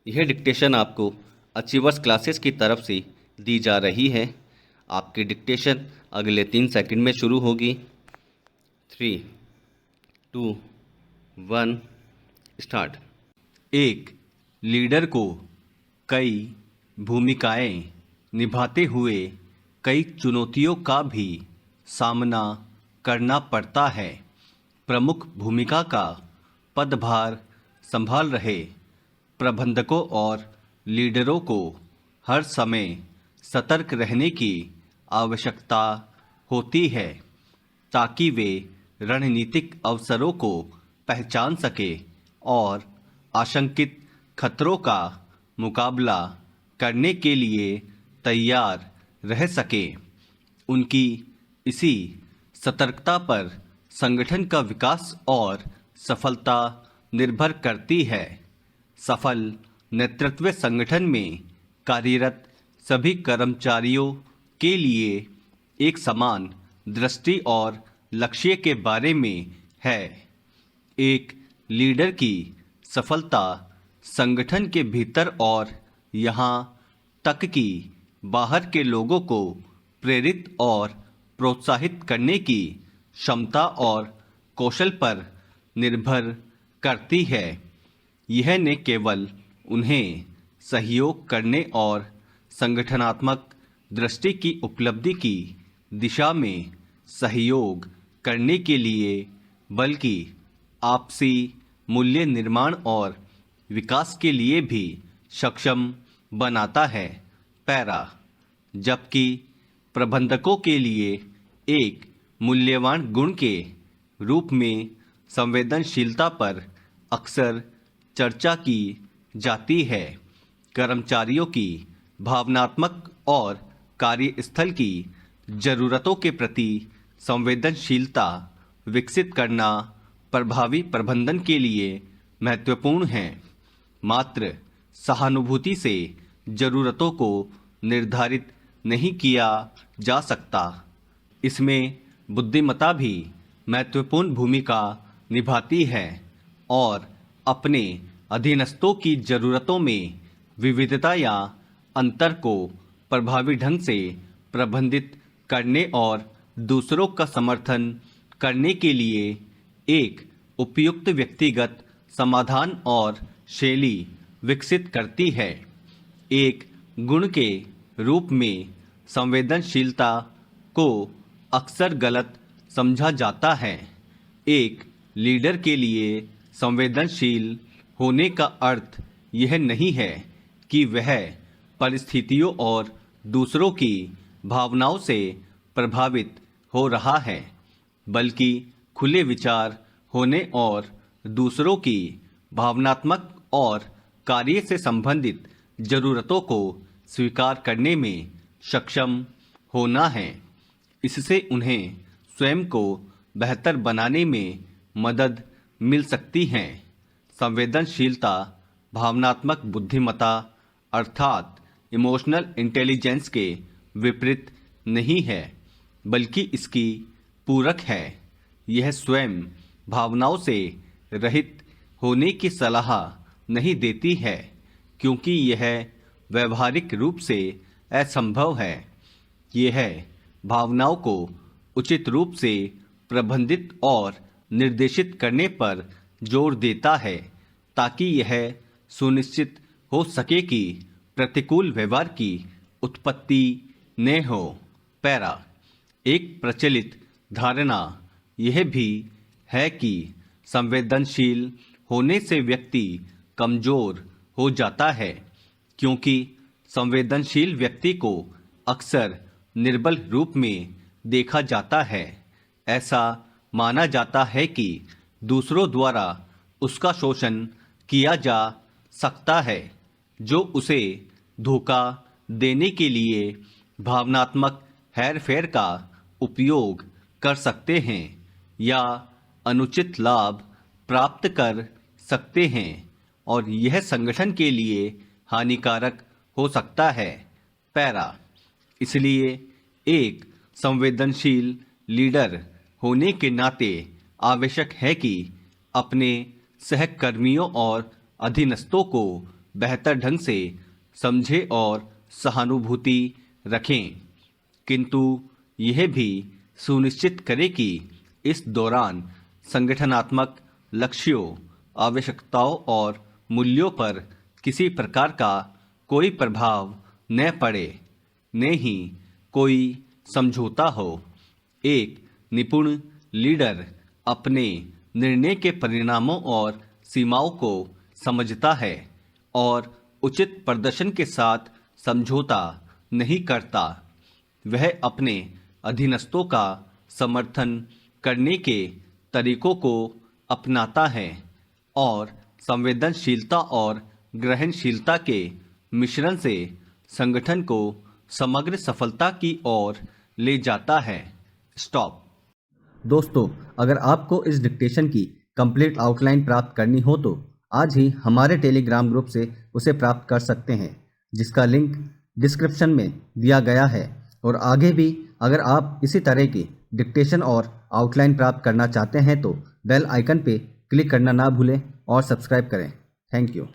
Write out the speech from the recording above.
यह डिक्टेशन आपको achievers classes की तरफ से दी जा रही है। आपकी डिक्टेशन अगले 3 सेकंड में शुरू होगी। 3, 2, 1 स्टार्ट। एक लीडर को कई भूमिकाएं निभाते हुए कई चुनौतियों का भी सामना करना पड़ता है। प्रमुख भूमिका का पदभार संभाल रहे प्रबंधकों और लीडरों को हर समय सतर्क रहने की आवश्यकता होती है ताकि वे रणनीतिक अवसरों को पहचान सके और आशंकित खतरों का मुकाबला करने के लिए तैयार रह सके। उनकी इसी सतर्कता पर संगठन का विकास और सफलता निर्भर करती है। सफल नेतृत्व संगठन में कार्यरत सभी कर्मचारियों के लिए एक समान दृष्टि और लक्ष्य के बारे में है। एक लीडर की सफलता संगठन के भीतर और यहाँ तक कि बाहर के लोगों को प्रेरित और प्रोत्साहित करने की क्षमता और कौशल पर निर्भर करती है। यह न केवल उन्हें सहयोग करने और संगठनात्मक दृष्टि की उपलब्धि की दिशा में सहयोग करने के लिए बल्कि आपसी मूल्य निर्माण और विकास के लिए भी सक्षम बनाता है। पैरा। जबकि प्रबंधकों के लिए एक मूल्यवान गुण के रूप में संवेदनशीलता पर अक्सर चर्चा की जाती है। कर्मचारियों की भावनात्मक और कार्यस्थल की ज़रूरतों के प्रति संवेदनशीलता विकसित करना प्रभावी प्रबंधन के लिए महत्वपूर्ण है। मात्र सहानुभूति से ज़रूरतों को निर्धारित नहीं किया जा सकता। इसमें बुद्धिमत्ता भी महत्वपूर्ण भूमिका निभाती है और अपने अधीनस्थों की ज़रूरतों में विविधता या अंतर को प्रभावी ढंग से प्रबंधित करने और दूसरों का समर्थन करने के लिए एक उपयुक्त व्यक्तिगत समाधान और शैली विकसित करती है। एक गुण के रूप में संवेदनशीलता को अक्सर गलत समझा जाता है। एक लीडर के लिए संवेदनशील होने का अर्थ यह नहीं है कि वह परिस्थितियों और दूसरों की भावनाओं से प्रभावित हो रहा है, बल्कि खुले विचार होने और दूसरों की भावनात्मक और कार्य से संबंधित ज़रूरतों को स्वीकार करने में सक्षम होना है। इससे उन्हें स्वयं को बेहतर बनाने में मदद मिल सकती है। संवेदनशीलता भावनात्मक बुद्धिमत्ता अर्थात इमोशनल इंटेलिजेंस के विपरीत नहीं है, बल्कि इसकी पूरक है। यह स्वयं भावनाओं से रहित होने की सलाह नहीं देती है, क्योंकि यह व्यवहारिक रूप से असंभव है। यह भावनाओं को उचित रूप से प्रबंधित और निर्देशित करने पर जोर देता है ताकि यह सुनिश्चित हो सके कि प्रतिकूल व्यवहार की उत्पत्ति न हो। पैरा। एक प्रचलित धारणा यह भी है कि संवेदनशील होने से व्यक्ति कमज़ोर हो जाता है, क्योंकि संवेदनशील व्यक्ति को अक्सर निर्बल रूप में देखा जाता है। ऐसा माना जाता है कि दूसरों द्वारा उसका शोषण किया जा सकता है, जो उसे धोखा देने के लिए भावनात्मक हेरफेर का उपयोग कर सकते हैं या अनुचित लाभ प्राप्त कर सकते हैं, और यह संगठन के लिए हानिकारक हो सकता है। पैरा। इसलिए एक संवेदनशील लीडर होने के नाते आवश्यक है कि अपने सहकर्मियों और अधीनस्थों को बेहतर ढंग से समझें और सहानुभूति रखें, किंतु यह भी सुनिश्चित करें कि इस दौरान संगठनात्मक लक्ष्यों, आवश्यकताओं और मूल्यों पर किसी प्रकार का कोई प्रभाव न पड़े, न ही कोई समझौता हो। एक निपुण लीडर अपने निर्णय के परिणामों और सीमाओं को समझता है और उचित प्रदर्शन के साथ समझौता नहीं करता। वह अपने अधीनस्थों का समर्थन करने के तरीकों को अपनाता है और संवेदनशीलता और ग्रहणशीलता के मिश्रण से संगठन को समग्र सफलता की ओर ले जाता है। स्टॉप। दोस्तों, अगर आपको इस डिक्टेशन की कंप्लीट आउटलाइन प्राप्त करनी हो तो आज ही हमारे टेलीग्राम ग्रुप से उसे प्राप्त कर सकते हैं, जिसका लिंक डिस्क्रिप्शन में दिया गया है। और आगे भी अगर आप इसी तरह की डिक्टेशन और आउटलाइन प्राप्त करना चाहते हैं तो बेल आइकन पे क्लिक करना ना भूलें और सब्सक्राइब करें। Thank you.